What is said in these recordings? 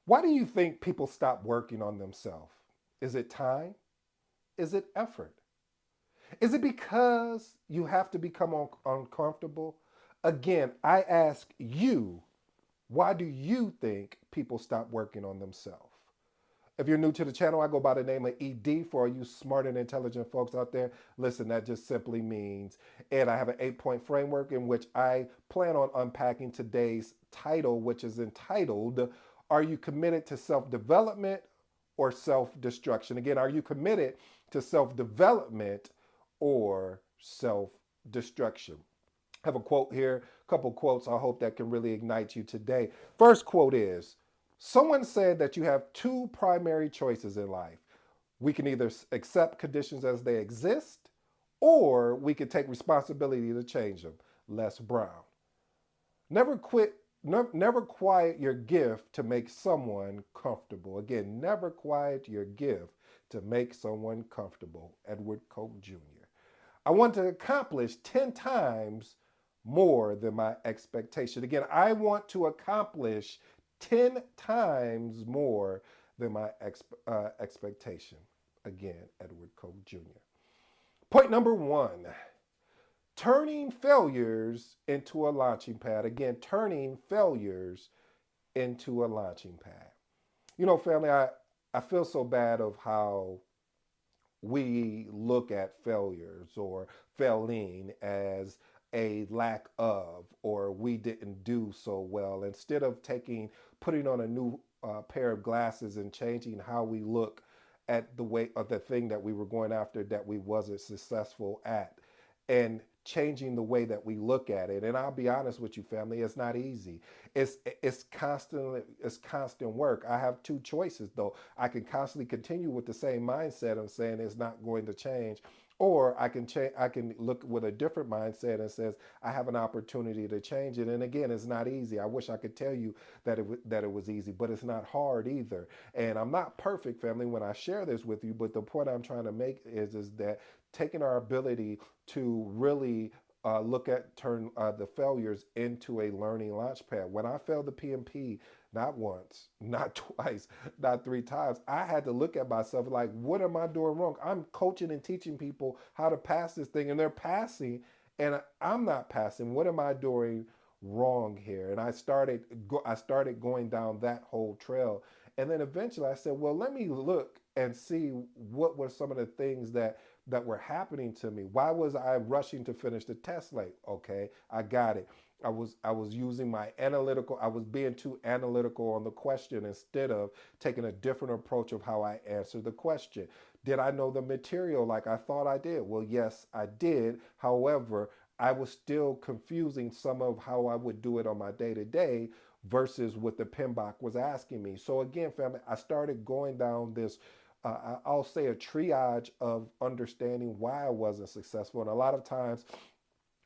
Why do you think people stop working on themselves? Is it time? Is it effort? Is it because you have to become uncomfortable? Again, I ask you, why do you think people stop working on themselves? If you're new to the channel, I go by the name of ED. For all you smart and intelligent folks out there, listen, that just simply means, and I have an 8-point framework in which I plan on unpacking today's title, which is entitled, Are You Committed to Self-Development or Self-Destruction? Again, are you committed to self-development or self-destruction? I have a quote here, a couple quotes I hope that can really ignite you today. First quote is, someone said that you have two primary choices in life. We can either accept conditions as they exist, or we can take responsibility to change them. Les Brown. Never quit, never quiet your gift to make someone comfortable. Again, never quiet your gift to make someone comfortable. Edward Coke Jr. I want to accomplish 10 times more than my expectation. Again, I want to accomplish 10 times more than my expectation. Again, Edward Coke Jr. Point number one, turning failures into a launching pad. Again, turning failures into a launching pad. You know, family, I feel so bad of how we look at failures or failing as a lack of, or we didn't do so well, instead of putting on a new pair of glasses and changing how we look at the way of the thing that we were going after that we wasn't successful at, and changing the way that we look at it. And I'll be honest with you, family, it's not easy. It's constant work. I have two choices though. I can constantly continue with the same mindset of saying it's not going to change, or I can change. I can look with a different mindset and says I have an opportunity to change it. And again, it's not easy. I wish I could tell you that it was easy, but it's not hard either. And I'm not perfect, family, when I share this with you. But the point I'm trying to make is that taking our ability to really look at turn the failures into a learning launchpad. When I failed the PMP, not once, not twice, not three times, I had to look at myself like, what am I doing wrong? I'm coaching and teaching people how to pass this thing, and they're passing, and I'm not passing. What am I doing wrong here? And I started going down that whole trail, and then eventually I said, well, let me look and see what were some of the things that were happening to me. Why was I rushing to finish the test late? Okay, I got it. I was using my analytical, I was being too analytical on the question instead of taking a different approach of how I answered the question. Did I know the material like I thought I did? Well, yes, I did. However, I was still confusing some of how I would do it on my day to day versus what the PMBOK was asking me. So again, family, I started going down this I'll say a triage of understanding why I wasn't successful. And a lot of times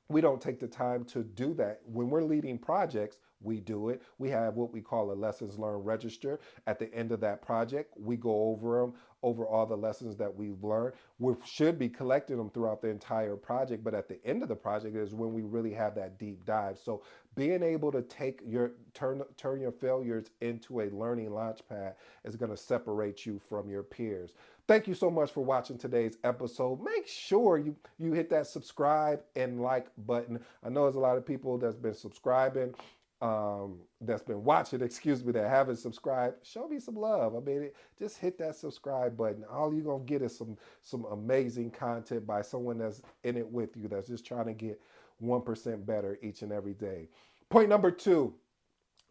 we don't take the time to do that. When we're leading projects, we do it. We have what we call a lessons learned register. At the end of that project, we go over them, over all the lessons that we've learned. We should be collecting them throughout the entire project, but at the end of the project is when we really have that deep dive. So being able to turn your failures into a learning launchpad is going to separate you from your peers. Thank you so much for watching today's episode. Make sure you hit that subscribe and like button. I know there's a lot of people that's been subscribing, that's been watching, excuse me, that haven't subscribed. Show me some love. I mean, just hit that subscribe button. All you're gonna get is some amazing content by someone that's in it with you, that's just trying to get 1% better each and every day. Point number two,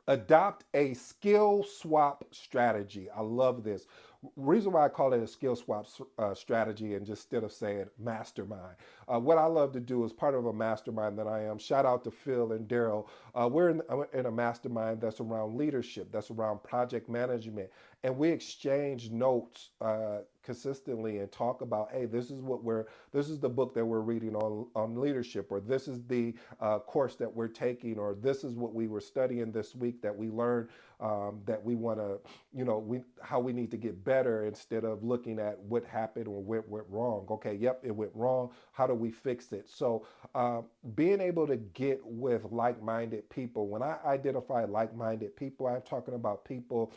adopt a skill swap strategy. I love this. Reason why I call it a skill swap strategy, and just instead of saying mastermind, what I love to do is part of a mastermind that I am. Shout out to Phil and Daryl. I'm in a mastermind that's around leadership, that's around project management, and we exchange notes consistently and talk about, hey, this is the book that we're reading on leadership, or this is the course that we're taking, or this is what we were studying this week that we learned, that we want to, how we need to get better instead of looking at what happened or what went wrong. Okay, yep, it went wrong. How do we fix it? So being able to get with like-minded people. When I identify like-minded people, I'm talking about people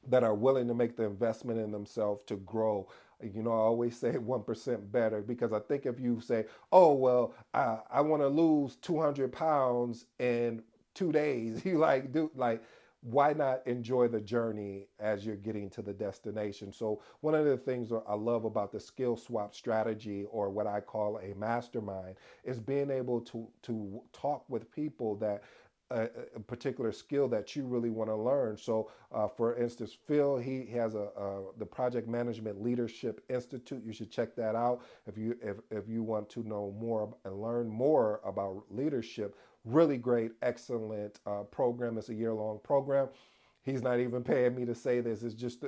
that are willing to make the investment in themselves to grow. You know, I always say 1% better, because I think if you say, oh, well, I want to lose 200 pounds in 2 days, you like, do like, why not enjoy the journey as you're getting to the destination? So, one of the things that I love about the skill swap strategy, or what I call a mastermind, is being able to talk with people that a particular skill that you really want to learn. So, for instance, Phil, he has the Project Management Leadership Institute. You should check that out if you want to know more and learn more about leadership. Really great, excellent program. It's a year-long program. He's not even paying me to say this. It's just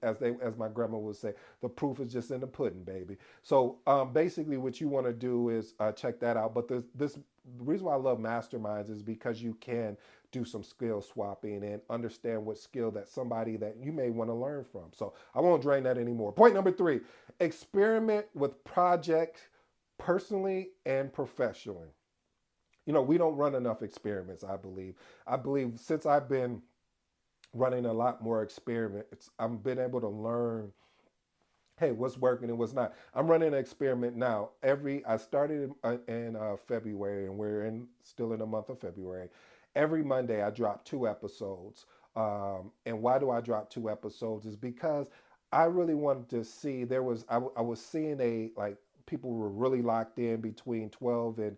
as my grandma would say, the proof is just in the pudding, baby. So basically, what you want to do is check that out. But this the reason why I love masterminds is because you can do some skill swapping and understand what skill that somebody that you may want to learn from. So I won't drain that anymore. Point number 3: experiment with projects personally and professionally. You know, we don't run enough experiments. I believe since I've been running a lot more experiments, I've been able to learn, hey, what's working and what's not. I'm running an experiment now. I started in February, and we're in still in the month of February. Every Monday I drop 2 episodes. And why do I drop 2 episodes? Is because I really wanted to see, I was seeing a like people were really locked in between 12 and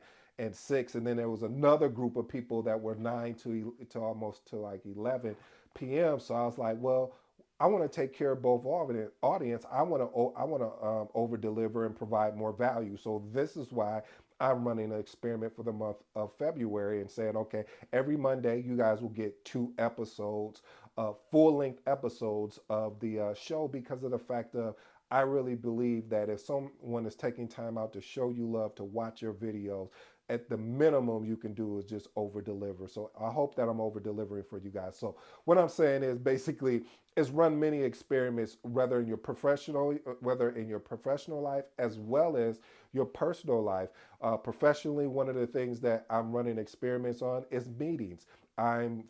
6, and then there was another group of people that were 9 to almost to like 11 p.m. So I was like, well, I want to take care of both audience. I want to over deliver and provide more value. So this is why I'm running an experiment for the month of February and saying, okay, every Monday you guys will get 2 episodes, full length episodes of the show, because of the fact of, I really believe that if someone is taking time out to show you love, to watch your videos, at the minimum you can do is just over deliver. So I hope that I'm over delivering for you guys. So what I'm saying is basically is run many experiments, whether in your professional life as well as your personal life. Professionally, one of the things that I'm running experiments on is meetings. I'm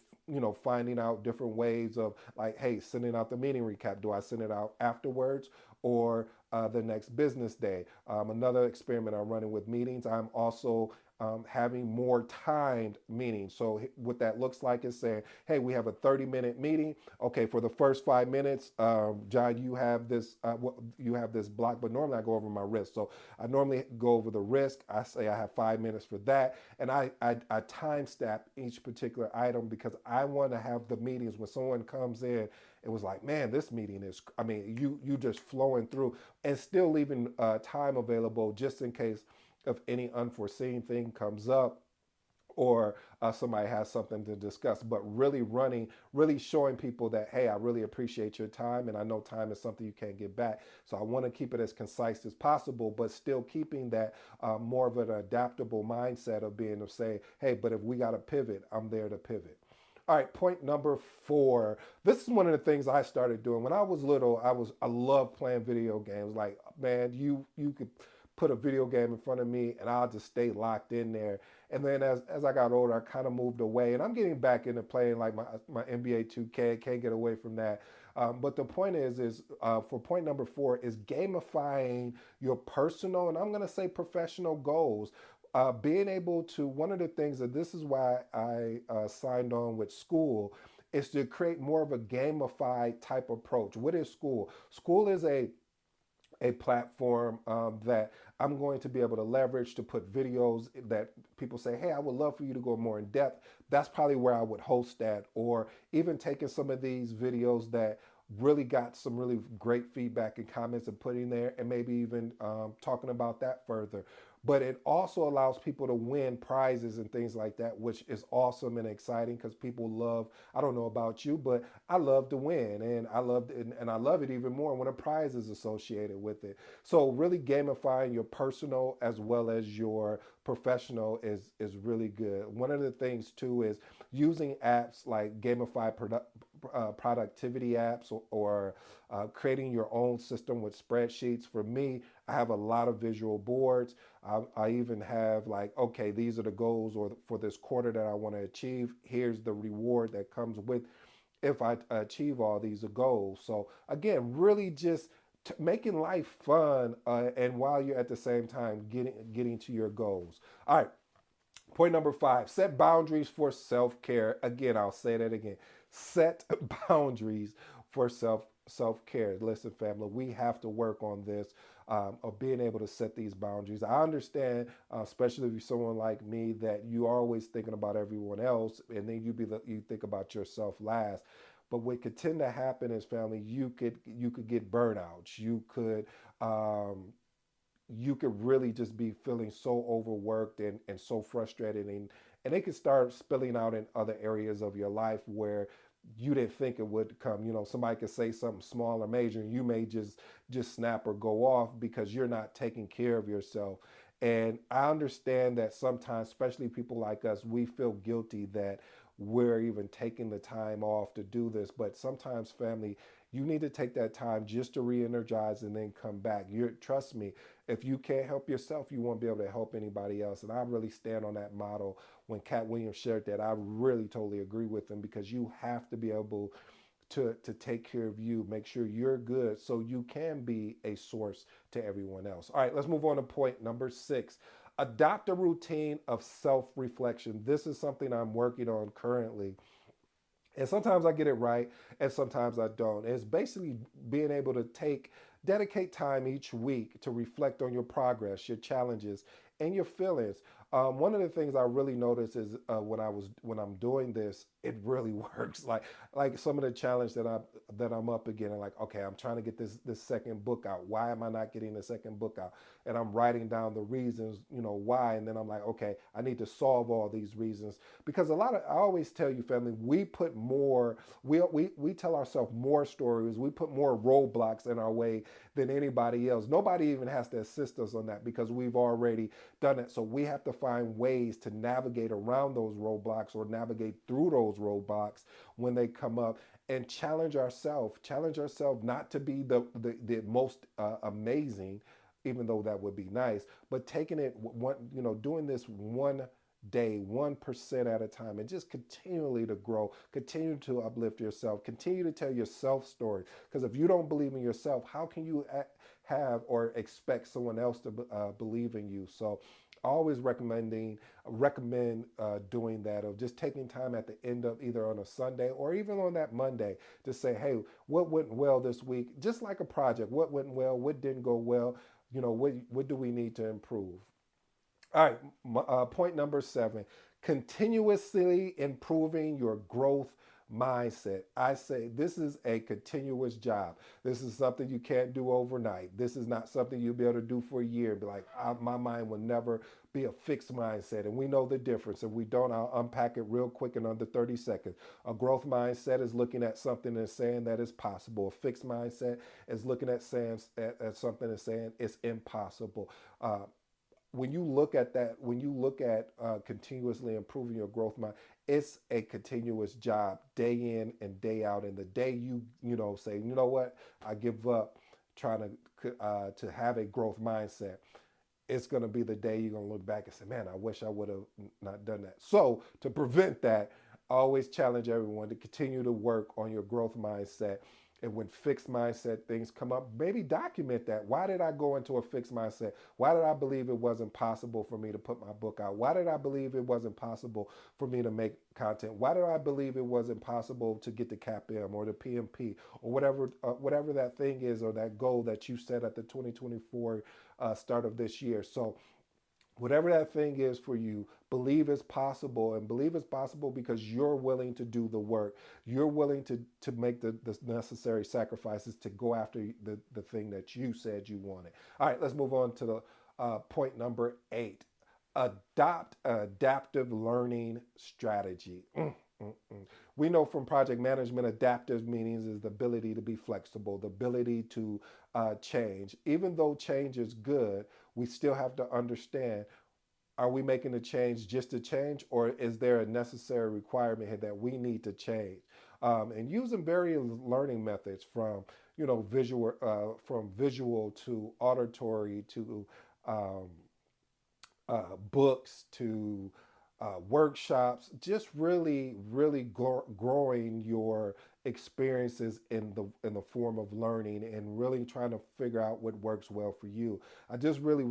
finding out different ways of, like, hey, sending out the meeting recap. Do I send it out afterwards or the next business day? Another experiment I'm running with meetings, I'm also having more timed meetings. So what that looks like is saying, hey, we have a 30-minute meeting. Okay, for the first 5 minutes, John, you have this block, but normally I go over my risk. So I normally go over the risk. I say I have 5 minutes for that, and I time stamp each particular item, because I want to have the meetings when someone comes in. It was like, man, this meeting is, I mean, you just flowing through, and still leaving time available just in case if any unforeseen thing comes up, or somebody has something to discuss. But really showing people that, hey, I really appreciate your time, and I know time is something you can't get back. So I want to keep it as concise as possible, but still keeping that more of an adaptable mindset of being, of saying, hey, but if we got to pivot, I'm there to pivot. All right, point number 4. This is one of the things I started doing when I was little. I love playing video games. Like, man, you could put a video game in front of me and I'll just stay locked in there. And then as I got older, I kind of moved away, and I'm getting back into playing like my NBA 2K. Can't get away from that. But the point is for point number 4 is gamifying your personal, and I'm going to say professional goals. Being able to, one of the things that this is why I signed on with school, is to create more of a gamified type approach. What is school? School is a platform that I'm going to be able to leverage to put videos that people say, hey, I would love for you to go more in depth. That's probably where I would host that, or even taking some of these videos that really got some really great feedback and comments and putting there, and maybe even talking about that further. But it also allows people to win prizes and things like that, which is awesome and exciting, because people love, I don't know about you, but I love to win, and I love it even more when a prize is associated with it. So really gamifying your personal as well as your professional is really good. One of the things too is using apps like productivity apps, or creating your own system with spreadsheets. For me, I have a lot of visual boards. I even have, like, okay, these are the goals or for this quarter that I want to achieve. Here's the reward that comes with if I achieve all these goals. So again, really just making life fun, and while you're at the same time getting to your goals. All right, point number 5: set boundaries for self care. Again, I'll say that again. Set boundaries for self care. Listen, family, we have to work on this, of being able to set these boundaries. I understand, especially if you're someone like me, that you are always thinking about everyone else, and then you think about yourself last. But what could tend to happen is, family, you could get burnouts. You could really just be feeling so overworked and so frustrated, and it could start spilling out in other areas of your life where you didn't think it would come. Somebody could say something small or major, and you may just snap or go off because you're not taking care of yourself. And I understand that sometimes, especially people like us, we feel guilty that we're even taking the time off to do this. But sometimes, family, you need to take that time just to re-energize and then come back. You trust me, if you can't help yourself, you won't be able to help anybody else. And I really stand on that model. When Cat Williams shared that, I really totally agree with him, because you have to be able to take care of you, make sure you're good so you can be a source to everyone else. All right, let's move on to point number 6: adopt a routine of self-reflection. This is something I'm working on currently, and sometimes I get it right, and sometimes I don't. It's basically being able to dedicate time each week to reflect on your progress, your challenges, and your feelings. One of the things I really notice is, when I'm doing this, it really works. Like some of the challenge that I'm up again, and like, okay, I'm trying to get this second book out. Why am I not getting the second book out? And I'm writing down the reasons, why, and then I'm like, okay, I need to solve all these reasons, because I always tell you, family, we tell ourselves more stories, we put more roadblocks in our way than anybody else. Nobody even has to assist us on that, because we've already done it. So we have to find ways to navigate around those roadblocks, or navigate through those roadblocks when they come up, and challenge ourselves not to be the most amazing, even though that would be nice, but taking it one, doing this one day, 1% at a time, and just continually to grow, continue to uplift yourself, continue to tell yourself stories. Because if you don't believe in yourself, how can you have or expect someone else to believe in you? So I always recommend doing that, of just taking time at the end of either on a Sunday or even on that Monday to say, hey, what went well this week? Just like a project, what went well, what didn't go well, what do we need to improve? All right, point number 7: continuously improving your growth mindset. I say this is a continuous job. This is something you can't do overnight. This is not something you'll be able to do for a year and be like, my mind will never be a fixed mindset. And we know the difference. If we don't, I'll unpack it real quick in under 30 seconds. A growth mindset is looking at something and saying that it's possible. A fixed mindset is looking at something and saying it's impossible. When you look at continuously improving your growth mind, it's a continuous job, day in and day out. And the day you say, what, I give up trying to have a growth mindset, it's going to be the day you're going to look back and say, man, I wish I would have not done that. So to prevent that, I always challenge everyone to continue to work on your growth mindset. And when fixed mindset things come up, maybe document that. Why did I go into a fixed mindset? Why did I believe it wasn't possible for me to put my book out? Why did I believe it wasn't possible for me to make content? Why did I believe it wasn't possible to get the CAPM or the PMP or whatever that thing is, or that goal that you set at the 2024 start of this year? So whatever that thing is for you, believe it's possible, and believe it's possible because you're willing to do the work. You're willing to make the necessary sacrifices to go after the thing that you said you wanted. All right, let's move on to the point number 8: adopt adaptive learning strategy. We know from project management, adaptive meanings is the ability to be flexible, the ability to change. Even though change is good, we still have to understand, are we making a change just to change, or is there a necessary requirement here that we need to change? And using various learning methods, from visual to auditory to um, books to workshops, just really, really growing your experiences in the form of learning and really trying to figure out what works well for you. I just really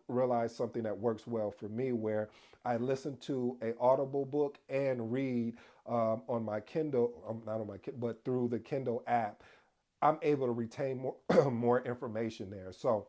realized something that works well for me, where I listen to a Audible book and read on my Kindle, not on my Kindle, but through the Kindle app. I'm able to retain more more information there. So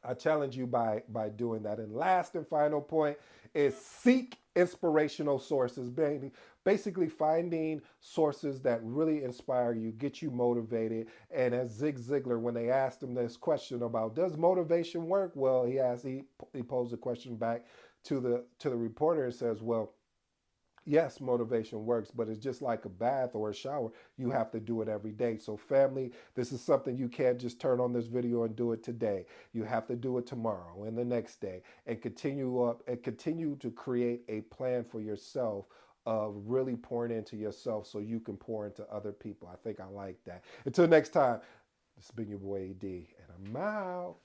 I challenge you by doing that. And last and final point is seek inspirational sources, baby. Basically, finding sources that really inspire you, get you motivated. And as Zig Ziglar, when they asked him this question about does motivation work, well, he posed a question back to the reporter and says, well, yes, motivation works, but it's just like a bath or a shower. You have to do it every day. So, family, this is something you can't just turn on this video and do it today. You have to do it tomorrow and the next day, and continue to create a plan for yourself of really pouring into yourself so you can pour into other people. I think I like that. Until next time, this has been your boy AD, and I'm out.